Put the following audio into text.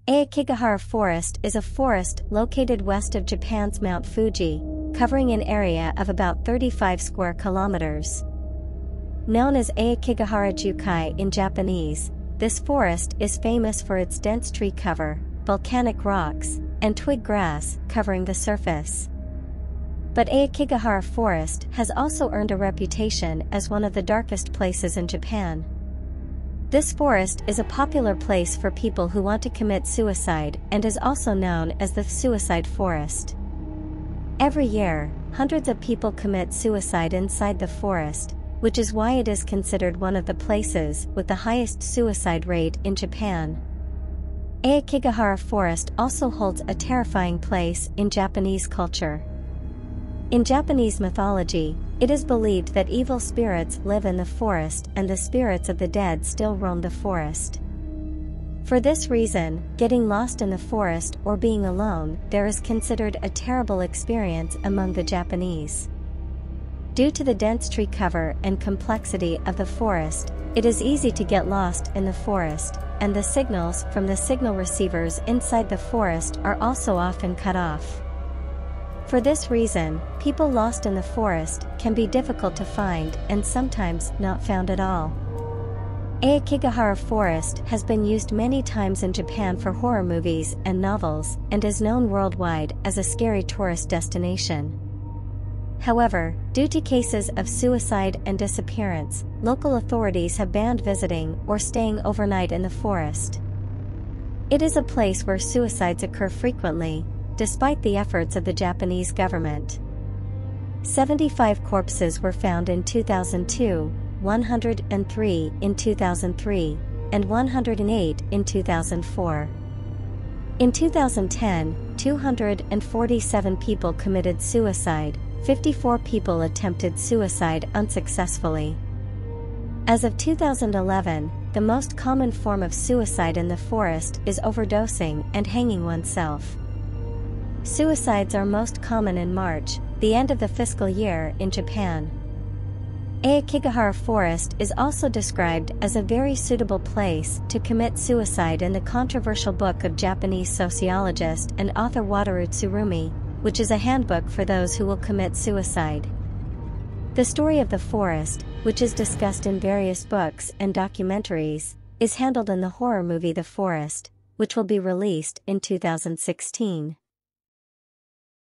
Aokigahara Forest is a forest located west of Japan's Mount Fuji, covering an area of about 35 square kilometers. Known as Aokigahara Jukai in Japanese, this forest is famous for its dense tree cover, volcanic rocks, and twig grass covering the surface. But Aokigahara Forest has also earned a reputation as one of the darkest places in Japan. This forest is a popular place for people who want to commit suicide and is also known as the suicide forest. Every year, hundreds of people commit suicide inside the forest, which is why it is considered one of the places with the highest suicide rate in Japan. Aokigahara Forest also holds a terrifying place in Japanese culture. In Japanese mythology, it is believed that evil spirits live in the forest and the spirits of the dead still roam the forest. For this reason, getting lost in the forest or being alone there is considered a terrible experience among the Japanese. Due to the dense tree cover and complexity of the forest, it is easy to get lost in the forest, and the signals from the signal receivers inside the forest are also often cut off. For this reason, people lost in the forest can be difficult to find and sometimes not found at all. Aokigahara Forest has been used many times in Japan for horror movies and novels and is known worldwide as a scary tourist destination. However, due to cases of suicide and disappearance, local authorities have banned visiting or staying overnight in the forest. It is a place where suicides occur frequently, despite the efforts of the Japanese government. 75 corpses were found in 2002, 103 in 2003, and 108 in 2004. In 2010, 247 people committed suicide, 54 people attempted suicide unsuccessfully. As of 2011, the most common form of suicide in the forest is overdosing and hanging oneself. Suicides are most common in March, the end of the fiscal year in Japan. Aokigahara Forest is also described as a very suitable place to commit suicide in the controversial book of Japanese sociologist and author Wataru Tsurumi, which is a handbook for those who will commit suicide. The story of the forest, which is discussed in various books and documentaries, is handled in the horror movie The Forest, which will be released in 2016.